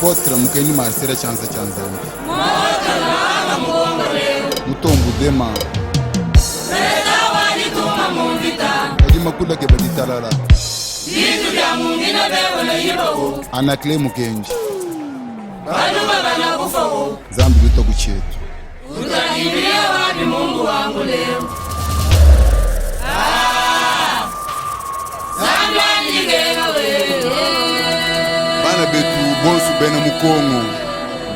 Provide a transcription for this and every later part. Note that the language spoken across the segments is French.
Potra mukeni marsera chanza chanzani mutombu dema Kadima kula ke baditalala Anakle mukenji Zambi luto kuchetu Utajibilia wapi Mungu wangu leo? Bana betu bonsu bena mukongo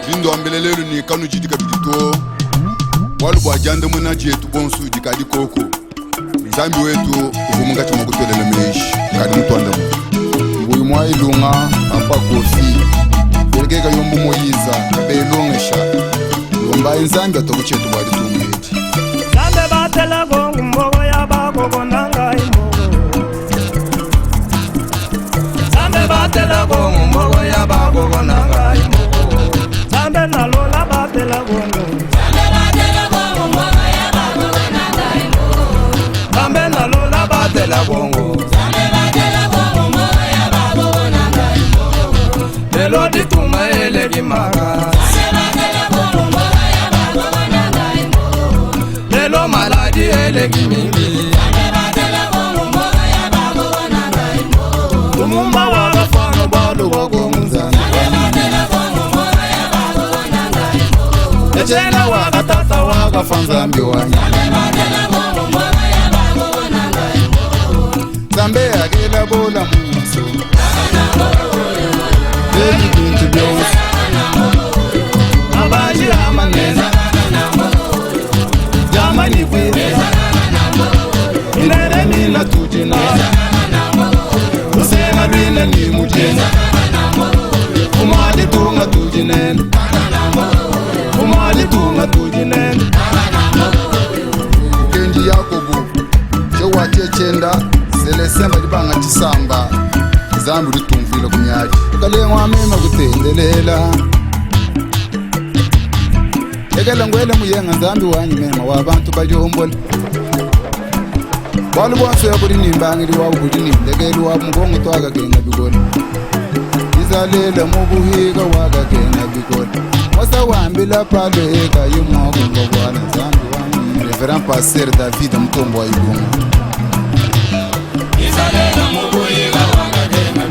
Jindo ambelelelu ni kanu jidika bidito Walu bwajande muna jetu bonsu jikadi koko Zambi wetu uvumunga chumagutwelele meishi Kadi mtu andamu Nguyu mwa ilunga apa kofi Kurgeka yombu moyiza Belongesha Yomba inzambi atokuchetu bwadi tumweji Zambe batela gongu mbogo ya bako konanga imogo Zambe batela gongu mbogo ya bako konanga imogo Zambe nalola batela gongu Zambe batela gongu mbogo ya bako konanga imogo Zambe nalola batela gongu Zambe batela gongu mbogo ya bako konanga imogo Lelo dituma ele gimaga Zambe batela gongu mbogo ya bako konanga imogo Lelo maladi ele gimingi Zambe batela gongu mbogo ya bako konanga imogo Tumumba wagafano balu wagomuzana Zambe batela gongu mbogo ya bako konanga imogo Echena wagatata wagafanzambi wanya Zambe batela gongu mbogo ya bako konanga imogo Zambe agela bola muso Beli bintu byonsi Abaji amaneza Jamani kwile Inere mina tujina Usena bina ni mujina Umali tunga tujinene Umali tunga tujinene Kenji Yakobu Chewa chechenda Selesemba libanga chisamba Zambi litumvile kunyaji Kalengwa mema kutendelela Ekela ngwele muyenga zambi wanyi mema Wabantu bajombola Walu bonso ya kuri nimbangiri wabu kuri nimdegelu wabu mgongo twaga kenga bigoli Izalela mubuhiga waga kenga bigoli Mosa wambila pale eka yumogu ngogwala zambi wanyi Reverend Pasteur David mtombo wa Ibunga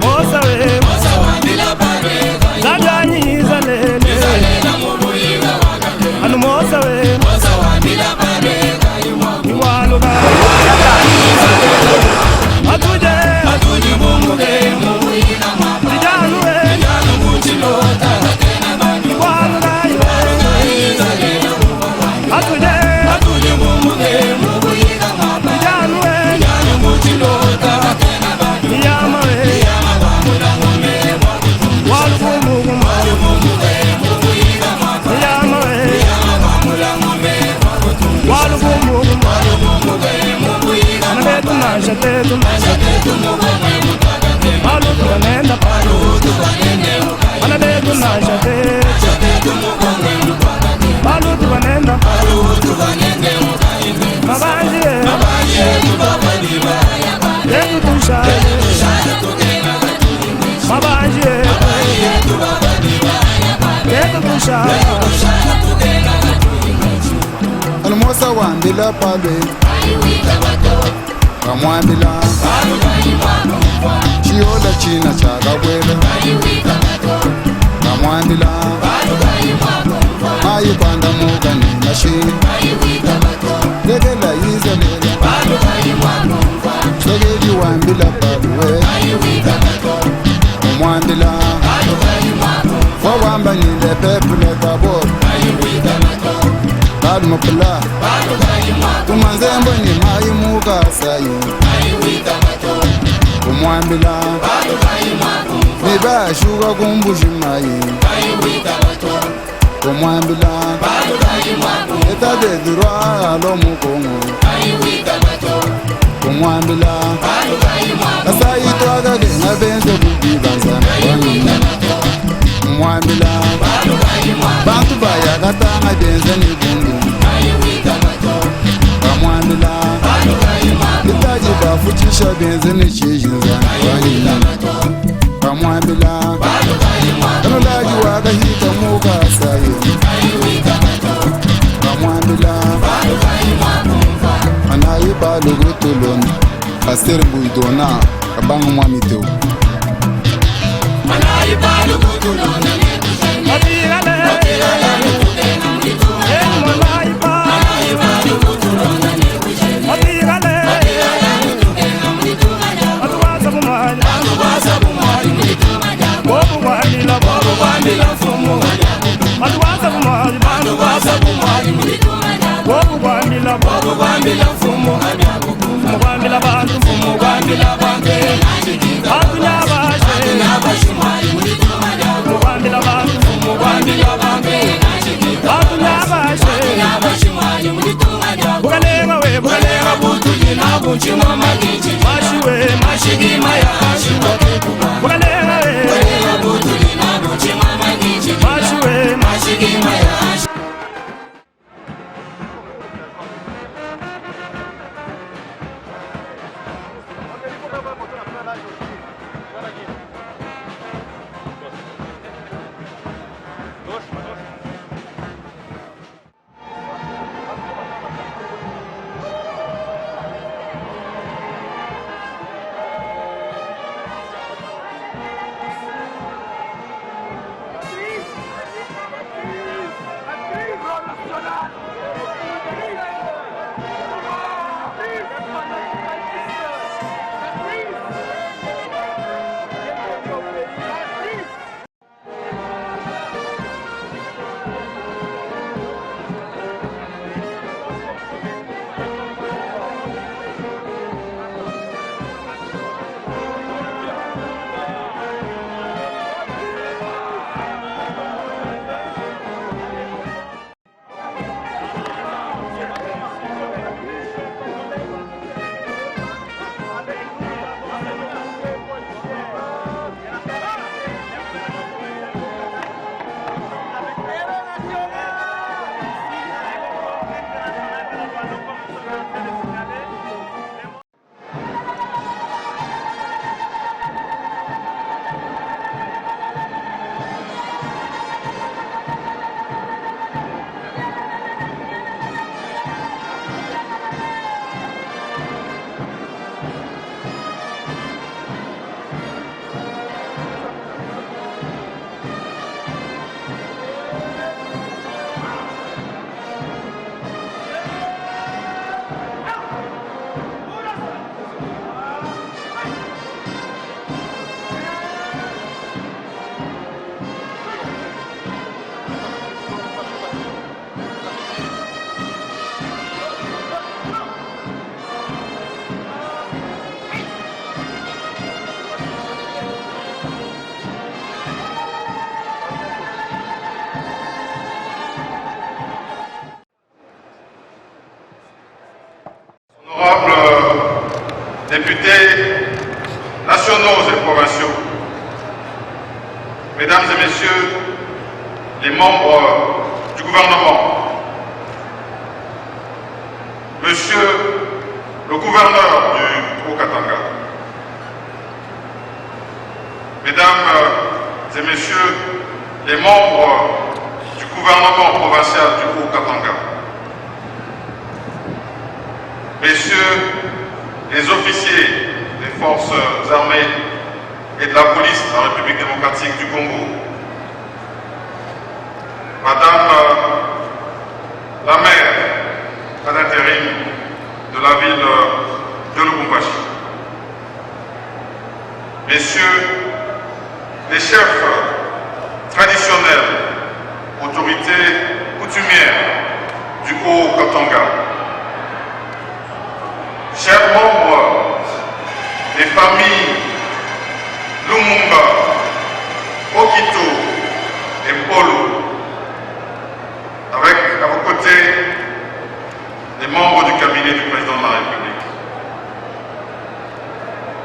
Mosa we Zajanyi izalele Anu mosa we Iwalu ga Atuje Mungu ge Ijanu we Iwalu ga Atuje Mungu ge Ijanu we Iyama we Walu Mungu Iyama we Walu Mungu Anabetu nasha tetu Walu tuwanenda Anabetu nasha tetu Walu tuwanenda Mabanji Yetu tushale Mabanji Yetu tushale Almosa wambila pale Kamwambila Chiola china chaga wele Kamwambila Ayu panda muga ni mashini Degela izalela Degeli wambila pabuwe Kamwambila Wawamba nile pepule tabor Kadu mapula Tumanzembo ni mayi muga sayi Kumwambila Miba shuga kumbushi mayi Kumwambila Eta de durwa alo mukongo Kumwambila Asayi twaga genga benzo kubibanza Kumwambila Bantu baya katanga benze ni bungu Kamwambila Itaji bafutisha benze ni chijinza Kamwambila Kanulaji logre tolon Pasteur Mbuidona kabang mwami teo Manai palu kutulona nekushenye Matigala nukuke na mlituma jambo Manai palu kutulona nekushenye Matigala nukuke na mlituma jambo Atuwasa bumari mlituma jambo Bobu wandila fumu Atuwasa bumari mlituma jambo Bobu wandila fumu Fumu wandila bantu fumu wandila banke Atunyabashe mwari mlituma jambo Fumu wandila bantu fumu wandila banke Atunyabashe mwari mlituma jambo Bukalenga butu jina bunchima magichi Mashigima ya ashimwa kekuba Bukalenga butu jina bunchima magichi Mashigima ya ashimwa députés nationaux et provinciaux, mesdames et messieurs les membres du gouvernement, monsieur le gouverneur du Haut-Katanga, mesdames et messieurs les membres du gouvernement provincial du Haut-Katanga, messieurs les officiers des forces armées et de la police de la République démocratique du Congo, madame la maire à l'intérim de la ville de Lubumbashi, messieurs les chefs traditionnels, autorités coutumières du Haut-Katanga, chers membres des familles Lumumba, Okito et Polo, avec à vos côtés les membres du cabinet du président de la République.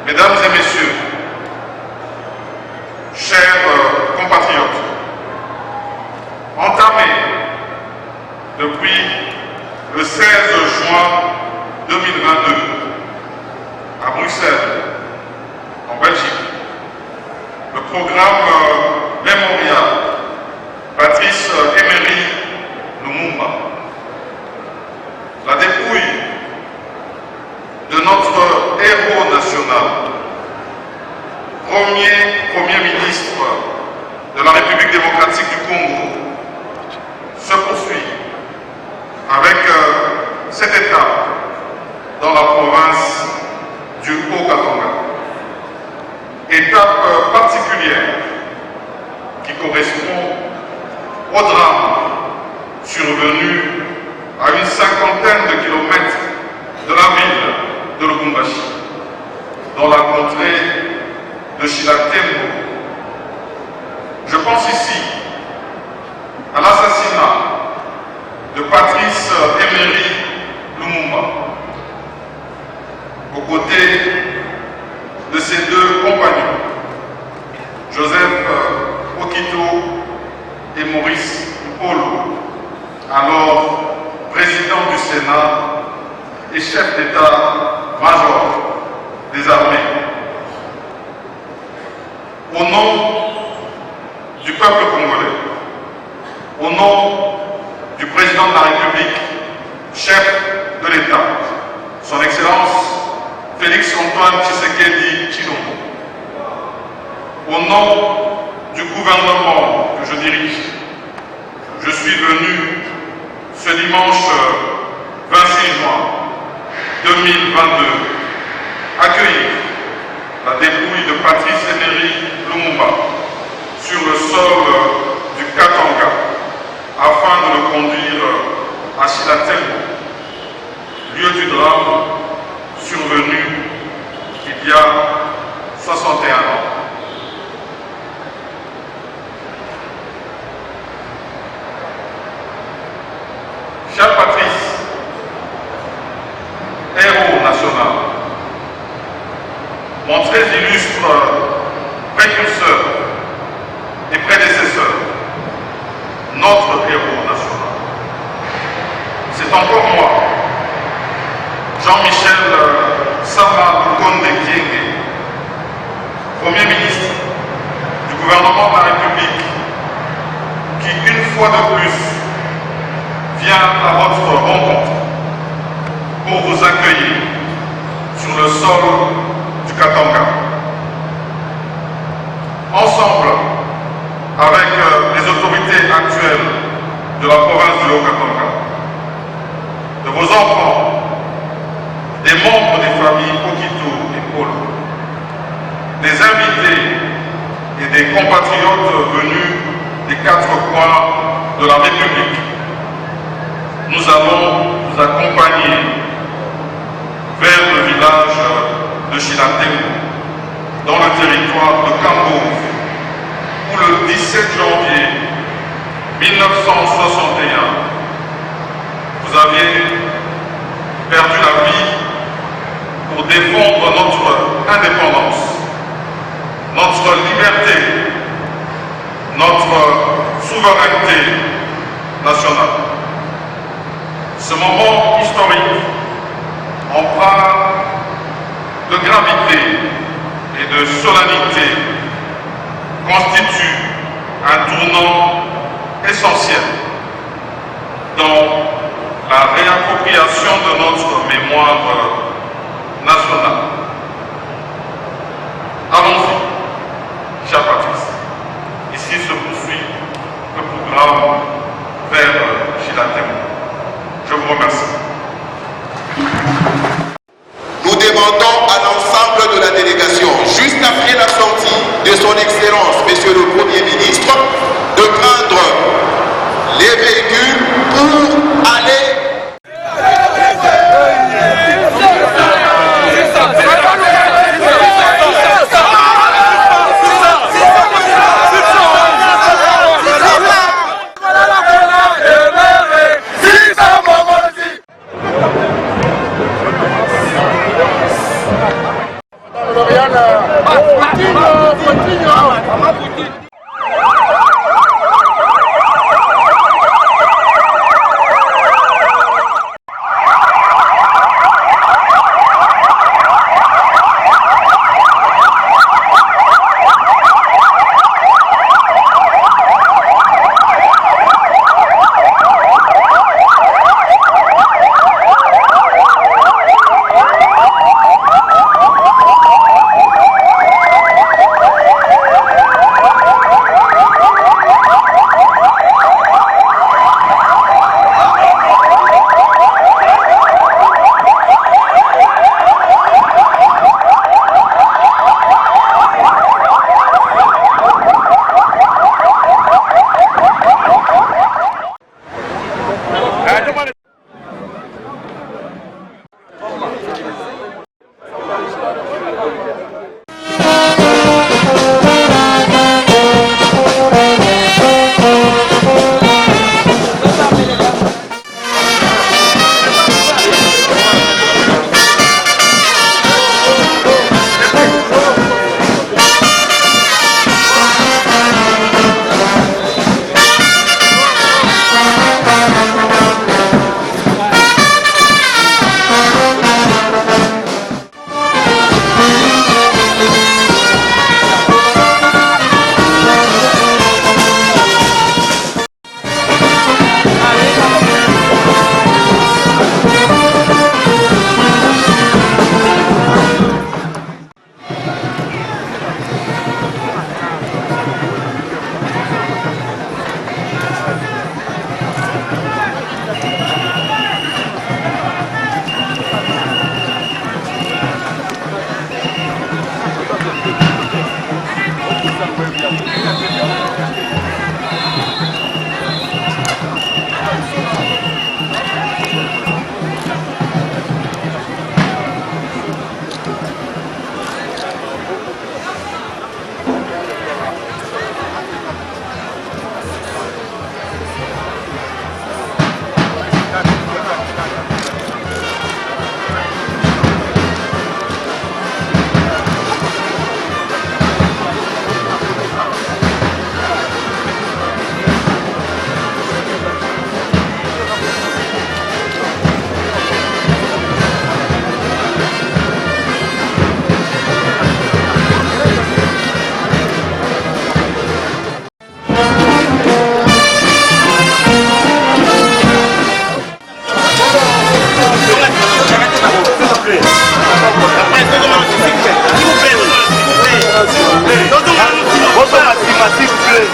Mesdames et messieurs, chers compatriotes, entamé depuis le 16 juin 2022 à Bruxelles, en Belgique, le programme mémorial Patrice Emery Lumumba, la dépouille Premier ministre de la République démocratique du Congo se poursuit avec cette étape dans la province du Haut-Katanga. Étape particulière qui correspond au drame survenu à une cinquantaine de kilomètres de la ville de Lubumbashi, dans la contrée de Chilatembo. Je pense ici à l'assassinat de Patrice Emery Lumumba, aux côtés de ses deux compagnons, Joseph Okito et Maurice Mpolo, alors président du Sénat et chef d'état-major des armées. Au nom du peuple congolais, au nom du président de la République, chef de l'État, son Excellence Félix Antoine Tshisekedi Tshilombo, au nom du gouvernement que je dirige, je suis venu ce dimanche 26 juin 2022 accueillir la dépouille de Patrice Emery Lumumba sur le sol du Katanga afin de le conduire à Chilatembo, lieu du drame survenu il y a 61 ans. Cher Patrice, héros national, mon très illustre précurseur et prédécesseur, notre héros national. C'est encore moi, Jean-Michel Sama Lukonde Kyenge, Premier ministre du gouvernement de la République, qui une fois de plus vient à votre rencontre pour vous accueillir sur le sol du Katanga. Ensemble, avec les autorités actuelles de la province du Haut-Katanga, de vos enfants, des membres des familles Okito et Polo, des invités et des compatriotes venus des quatre coins de la République, nous allons vous accompagner vers le village de Chilatembo, dans le territoire de Kambou, où le 17 janvier 1961, vous aviez perdu la vie pour défendre notre indépendance, notre liberté, notre souveraineté nationale. Ce moment historique, empreint de gravité et de solennité, constitue un tournant essentiel dans la réappropriation de notre mémoire nationale. Allons-y, cher Patrice. Ici se poursuit le programme vers Chilatembo. Je vous remercie. Nous demandons à l'ensemble de la délégation, juste après la sortie de son Excellence, Monsieur le Premier ministre, de prendre les véhicules pour aller Lumumba, s'il vous plaît.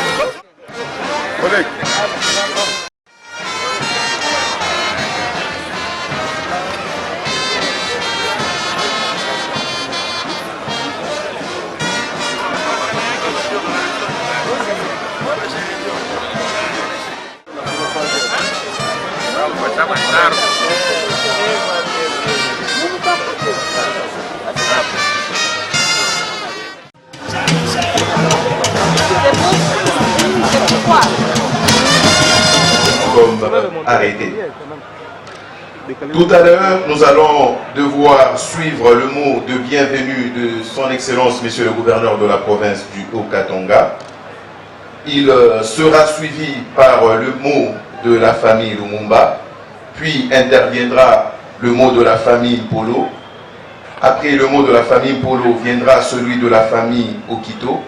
Comme arrêté. Tout à l'heure, nous allons devoir suivre le mot de bienvenue de son Excellence, Monsieur le gouverneur de la province du Haut-Katanga. Il sera suivi par le mot de la famille Lumumba, puis interviendra le mot de la famille Polo. Après le mot de la famille Polo viendra celui de la famille Okito.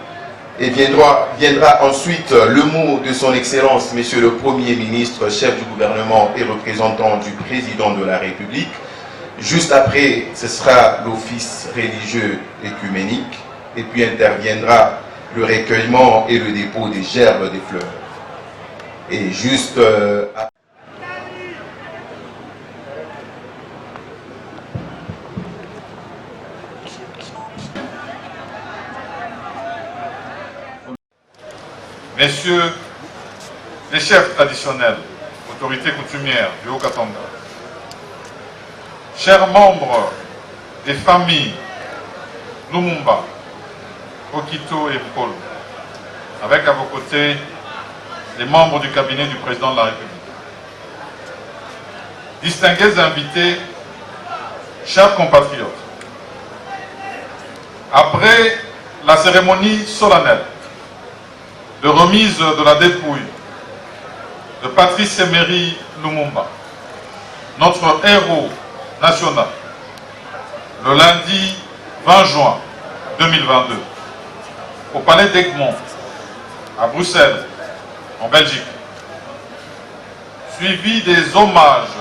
Et viendra ensuite le mot de son Excellence, Monsieur le Premier ministre, chef du gouvernement et représentant du président de la République. Juste après, ce sera l'office religieux écuménique. Et puis interviendra le recueillement et le dépôt des gerbes des fleurs. Et juste après... Messieurs les chefs traditionnels, autorités coutumières du Haut-Katanga, chers membres des familles Lumumba, Okito et Mpolo, avec à vos côtés les membres du cabinet du président de la République. Distingués invités, chers compatriotes, après la cérémonie solennelle de remise de la dépouille de Patrice Emery Lumumba, notre héros national, le lundi 20 juin 2022, au palais d'Egmont, à Bruxelles, en Belgique, suivi des hommages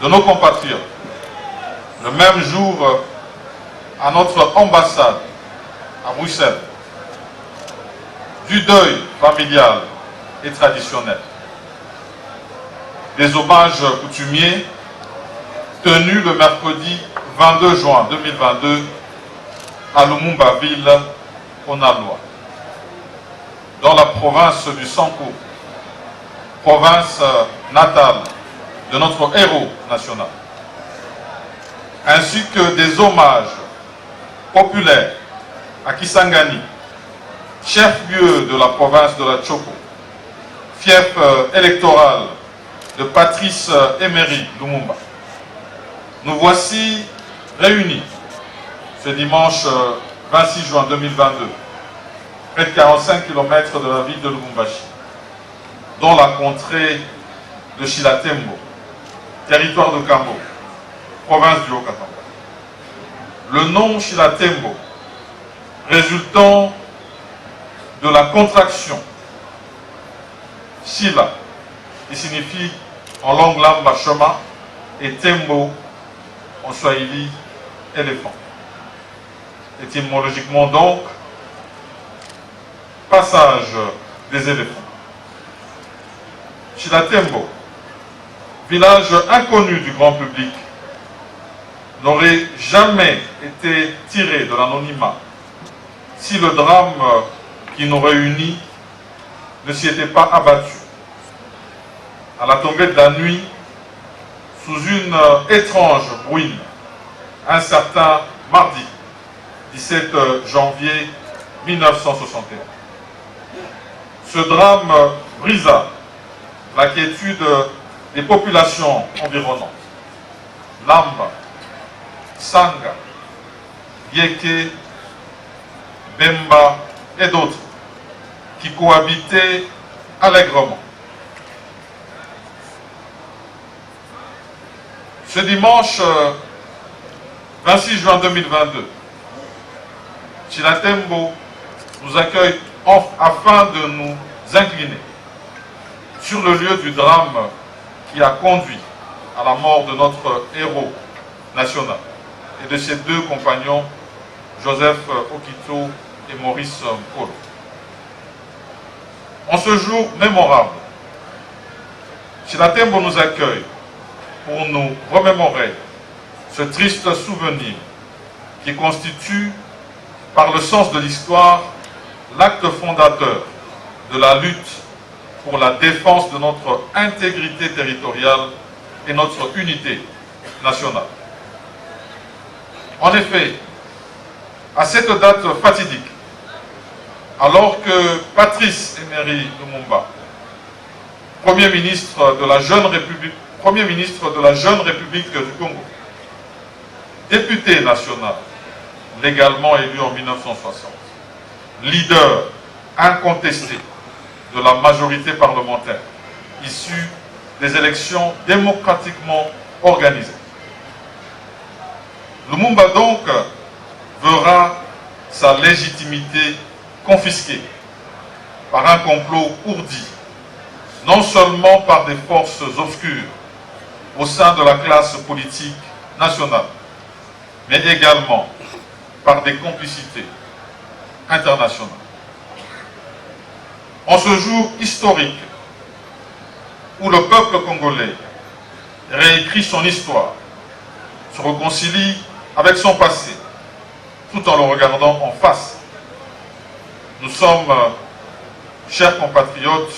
de nos compatriotes, le même jour à notre ambassade à Bruxelles, du deuil familial et traditionnel, des hommages coutumiers tenus le mercredi 22 juin 2022 à Lumumba-Ville, au Nalois, dans la province du Sanko, province natale de notre héros national, ainsi que des hommages populaires à Kisangani, chef-lieu de la province de la Tchoko, fief électoral de Patrice Emery Lumumba. Nous voici réunis ce dimanche 26 juin 2022, près de 45 km de la ville de Lubumbashi, dans la contrée de Chilatembo, territoire de Kambo, province du Haut-Katanga. Le nom Chilatembo résultant de la contraction Shila, qui signifie en langue lamba chemin, et Tembo en swahili éléphant. Étymologiquement donc, passage des éléphants. Chilatembo, village inconnu du grand public, n'aurait jamais été tiré de l'anonymat si le drame qui nous réunit ne s'y était pas abattu. À la tombée de la nuit, sous une étrange bruine, un certain mardi 17 janvier 1961. Ce drame brisa la quiétude des populations environnantes. Lamba, Sanga, Yeke, Bemba et d'autres qui cohabitaient allègrement. Ce dimanche 26 juin 2022, Chilatembo nous accueille afin de nous incliner sur le lieu du drame qui a conduit à la mort de notre héros national et de ses deux compagnons, Joseph Okito et Maurice Mpolo. En ce jour mémorable, Chilatembo nous accueille pour nous remémorer ce triste souvenir qui constitue, par le sens de l'histoire, l'acte fondateur de la lutte pour la défense de notre intégrité territoriale et notre unité nationale. En effet, à cette date fatidique, alors que Patrice Emery Lumumba, Premier ministre de la jeune République du Congo, député national, légalement élu en 1960, leader incontesté de la majorité parlementaire, issue des élections démocratiquement organisées. Lumumba donc verra sa légitimité confisquée par un complot ourdi, non seulement par des forces obscures au sein de la classe politique nationale, mais également par des complicités internationales. En ce jour historique où le peuple congolais réécrit son histoire, se réconcilie avec son passé, tout en le regardant en face, nous sommes, chers compatriotes,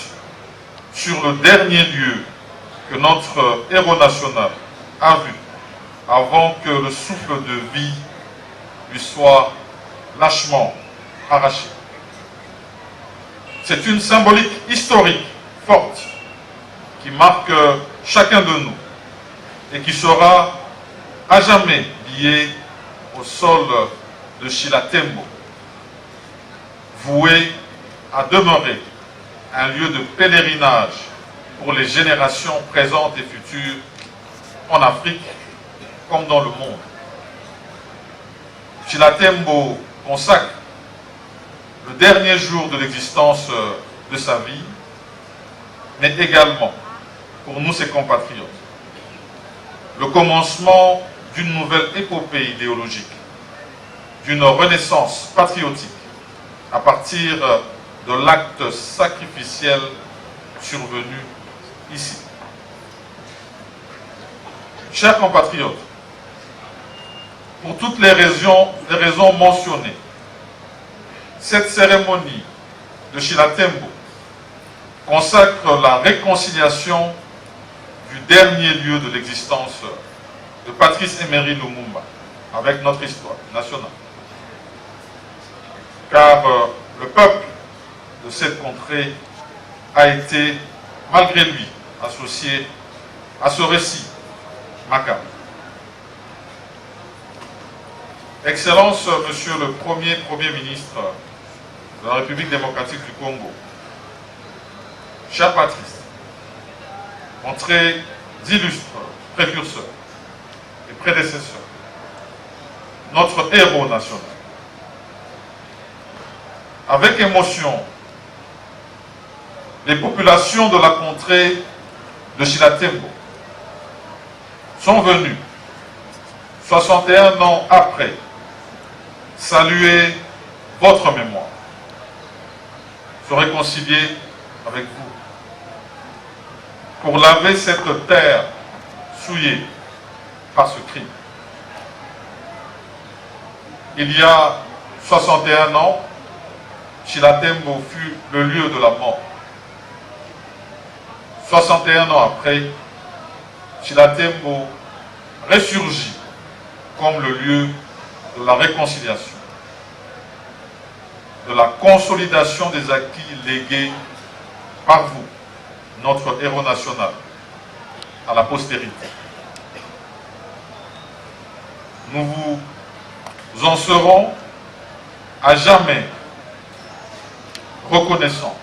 sur le dernier lieu que notre héros national a vu avant que le souffle de vie lui soit lâchement arraché. C'est une symbolique historique forte qui marque chacun de nous et qui sera à jamais liée au sol de Chilatembo, voué à demeurer un lieu de pèlerinage pour les générations présentes et futures en Afrique comme dans le monde. Chilatembo consacre le dernier jour de l'existence de sa vie, mais également, pour nous ses compatriotes, le commencement d'une nouvelle épopée idéologique, d'une renaissance patriotique, à partir de l'acte sacrificiel survenu ici. Chers compatriotes, pour toutes les raisons mentionnées, cette cérémonie de Chilatembo consacre la réconciliation du dernier lieu de l'existence de Patrice Emery Lumumba avec notre histoire nationale. Car le peuple de cette contrée a été, malgré lui, associé à ce récit macabre. Excellence, Monsieur le Premier ministre de la République démocratique du Congo, cher Patrice, mon très illustre précurseur et prédécesseur, notre héros national, avec émotion, les populations de la contrée de Chilatembo sont venues, 61 ans après, saluer votre mémoire, se réconcilier avec vous, pour laver cette terre souillée par ce crime. Il y a 61 ans, Chilatembo fut le lieu de la mort. 61 ans après, Chilatembo ressurgit comme le lieu de la réconciliation, de la consolidation des acquis légués par vous, notre héros national, à la postérité. Nous vous en serons à jamais reconnaissants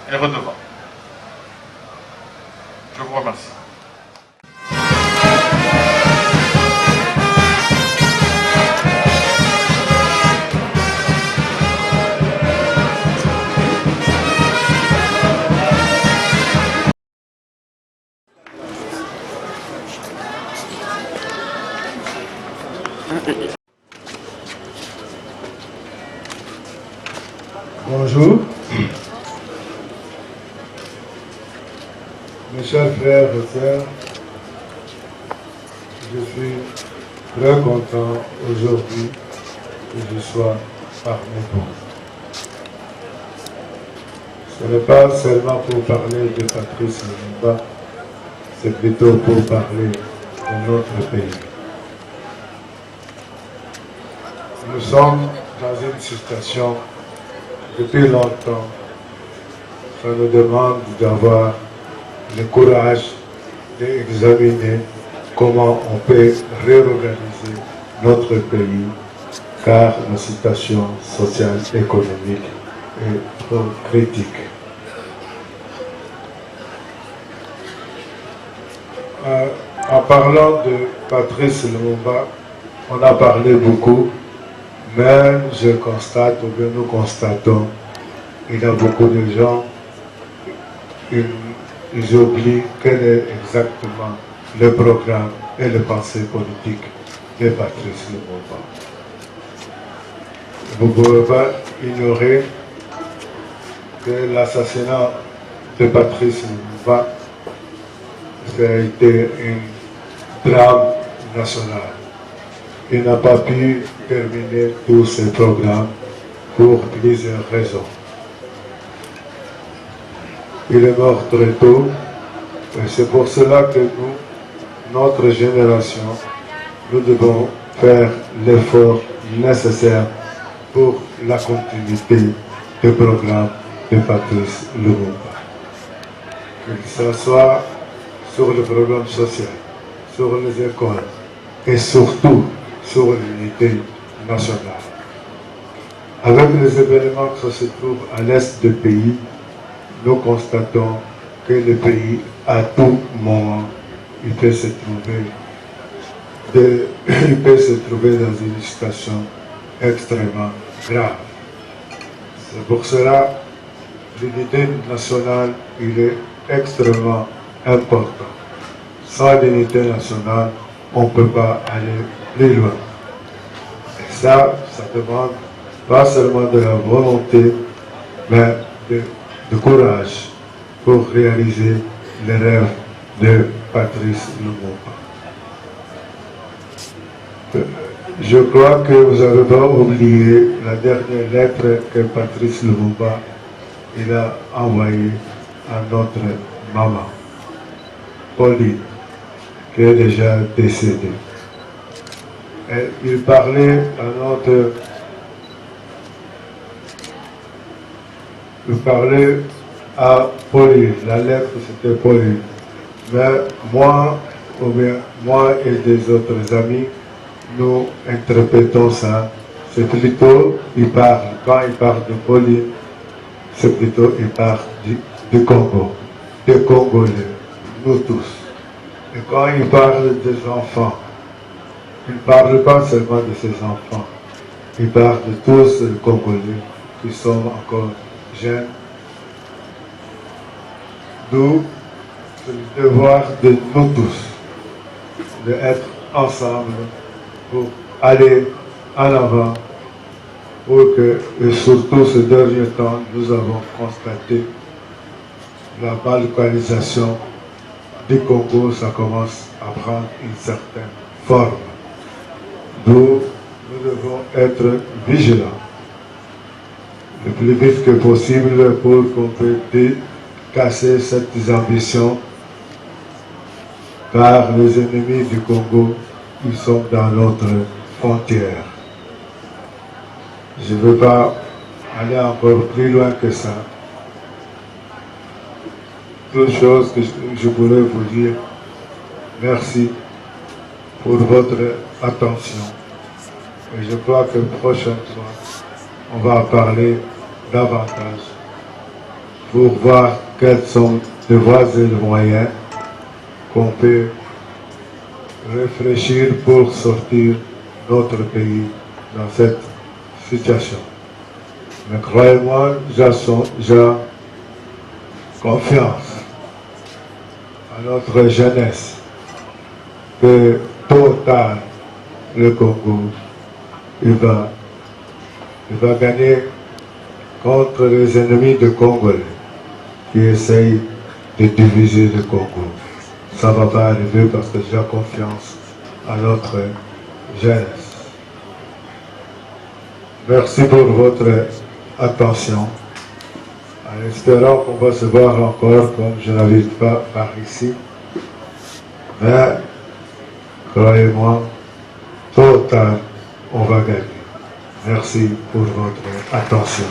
et redevables. Je vous remercie. Bonjour. frères et sœurs, je suis très content aujourd'hui que je sois parmi vous. Ce n'est pas seulement pour parler de Patrice Lumumba, c'est plutôt pour parler de notre pays. Nous sommes dans une situation depuis longtemps. Ça nous demande d'avoir le courage d'examiner comment on peut réorganiser notre pays, car la situation sociale et économique est trop critique. En parlant de Patrice Lumumba, on a parlé beaucoup, mais je constate, ou bien nous constatons, il y a beaucoup de gens, ils oublient quel est exactement le programme et les pensées politiques de Patrice Lumumba. Vous ne pouvez pas ignorer que l'assassinat de Patrice Lumumba, ça a été un drame national. Il n'a pas pu terminer tous ses programmes pour plusieurs raisons. Il est mort très tôt, et c'est pour cela que nous, notre génération, nous devons faire l'effort nécessaire pour la continuité du programme de Patrice Lumumba. Que ce soit sur le programme social, sur les écoles et surtout sur l'unité nationale. Avec les événements qui se trouvent à l'est du pays, nous constatons que le pays, à tout moment, il peut se trouver dans une situation extrêmement grave. C'est pour cela que l'unité nationale, il est extrêmement important. Sans l'unité nationale, on ne peut pas aller plus loin. Et ça demande pas seulement de la volonté, mais de courage pour réaliser les rêves de Patrice Lumumba. Je crois que vous n'avez pas oublié la dernière lettre que Patrice Lumumba il a envoyée à notre maman, Pauline, qui est déjà décédée. Et il parlait à notre... Il parlait à Pauline, la lettre c'était Pauline. Mais moi et des autres amis, nous interprétons ça. C'est plutôt, quand il parle de Pauline, c'est plutôt, il parle du Congo, des Congolais, nous tous. Et quand il parle des enfants, il ne parle pas seulement de ses enfants, il parle de tous les Congolais qui sont encore jeunes. Nous, c'est le devoir de nous tous, d'être ensemble pour aller en avant, pour que, et surtout ce dernier temps, nous avons constaté la balkanisation du Congo, ça commence à prendre une certaine forme. Nous devons être vigilants le plus vite que possible pour qu'on puisse casser cette ambition, car les ennemis du Congo, ils sont dans notre frontière. Je ne veux pas aller encore plus loin que ça. Toute chose que je voulais vous dire, merci pour votre attention. Et je crois que la prochaine fois, on va parler davantage pour voir quels sont les voies et les moyens qu'on peut réfléchir pour sortir notre pays dans cette situation. Mais croyez-moi, j'ai confiance à notre jeunesse que tôt ou tard, le Congo, il va gagner contre les ennemis de Congolais qui essayent de diviser le Congo. ça ne va pas arriver parce que j'ai confiance à notre jeunesse. Merci pour votre attention. En espérant qu'on va se voir encore, comme je n'habite pas par ici. Mais, croyez-moi, tôt ou tard, on va gagner. Merci pour votre attention.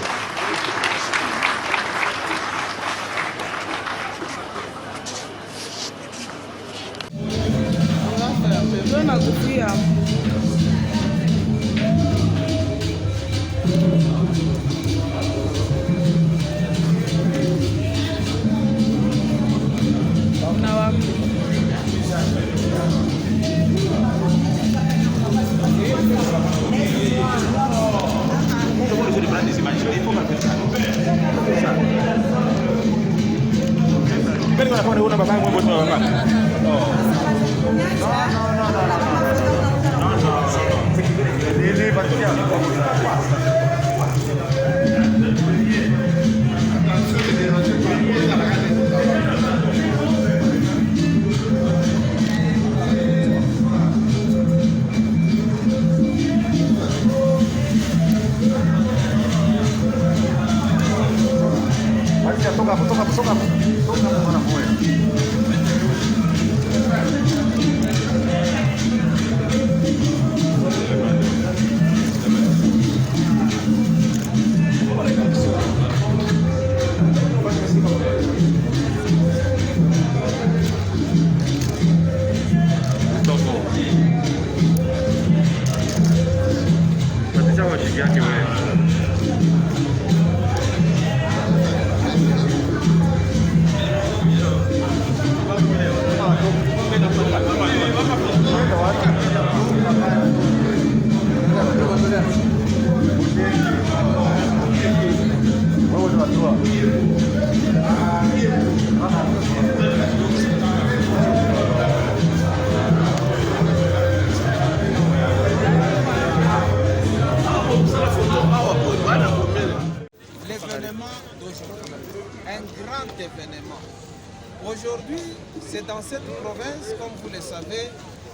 Aujourd'hui, c'est dans cette province, comme vous le savez,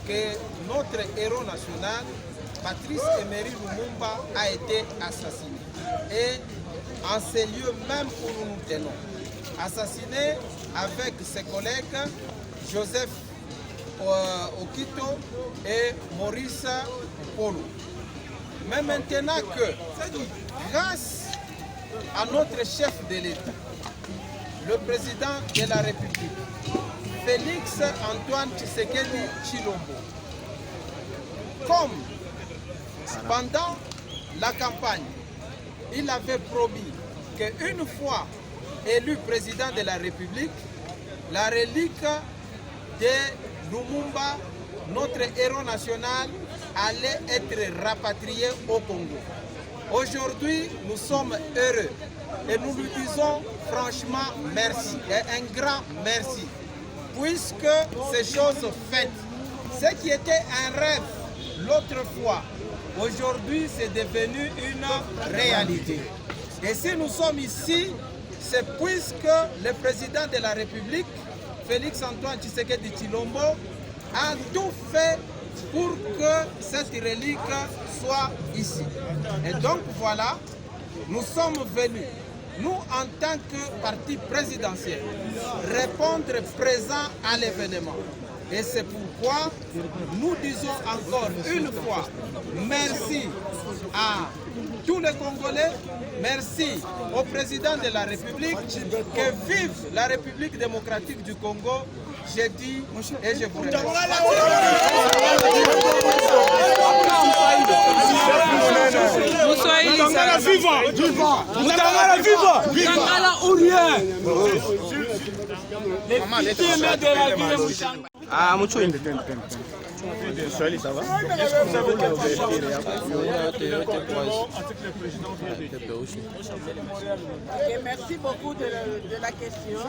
que notre héros national, Patrice Emery Lumumba, a été assassiné. Et en ces lieux même où nous nous tenons, assassiné avec ses collègues Joseph Okito et Maurice Polo. Mais maintenant que, grâce à notre chef de l'État, le président de la République, Félix Antoine Tshisekedi Tshilombo, comme pendant la campagne, il avait promis qu'une fois élu président de la République, la relique de Lumumba, notre héros national, allait être rapatriée au Congo. Aujourd'hui, nous sommes heureux et nous lui disons franchement merci et un grand merci, puisque ces choses faites, ce qui était un rêve l'autre fois, aujourd'hui c'est devenu une réalité. Et si nous sommes ici, c'est puisque le président de la République, Félix Antoine Tshisekedi Tshilombo, a tout fait pour que cette relique soit ici. Et donc voilà, nous sommes venus, nous en tant que parti présidentiel, répondre présent à l'événement. Et c'est pourquoi nous disons encore une fois merci à tous les Congolais, merci au président de la République, que vive la République démocratique du Congo. J'ai dit et je vous remercie. Ah, mucho. Swahili, ça va? Est-ce que vous avez quelque chose Merci beaucoup de la question.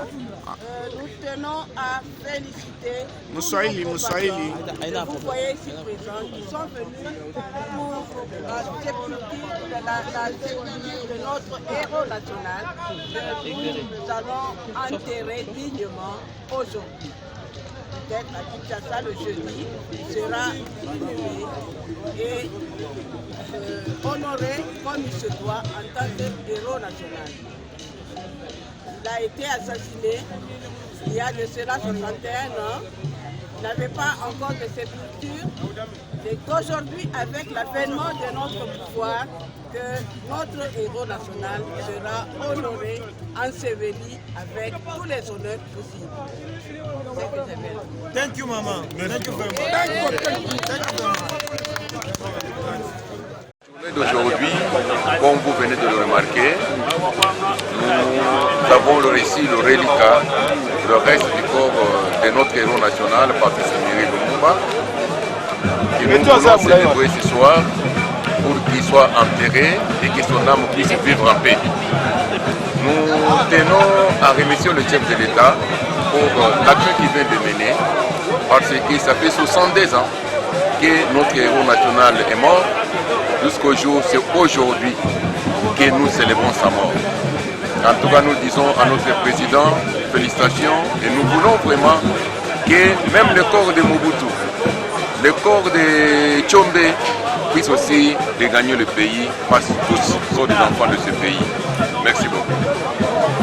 Nous tenons à féliciter tous nos compatriotes. Vous voyez ici présents, nous sommes venus pour la sécurité de notre héros national que nous allons enterrer dignement aujourd'hui. peut-être à Kinshasa le jeudi, sera inhumé et honoré comme il se doit en tant que héros national. Il a été assassiné il y a de cela 61 ans. Il n'avait pas encore de sépulture. C'est aujourd'hui, avec l'avènement de notre pouvoir, que notre héros national sera honoré, enseveli avec tous les honneurs possibles. Thank you, Maman. Thank you very much. D'aujourd'hui, comme vous venez de le remarquer, nous avons le récit, le reliquat, le reste du corps de notre héros national, Patrice Emery Lumumba, que nous voulons célébrer ce soir pour qu'il soit enterré et que son âme puisse vivre en paix. Nous tenons à remercier le chef de l'État pour l'action qu'il vient de mener, parce que ça fait 62 ans que notre héros national est mort. Jusqu'au jour, c'est aujourd'hui que nous célébrons sa mort. En tout cas, nous disons à notre président, félicitations, et nous voulons vraiment que même le corps de Mobutu, le corps de Tchombe puisse aussi regagner le pays, parce que tous sont des enfants de ce pays. Merci beaucoup.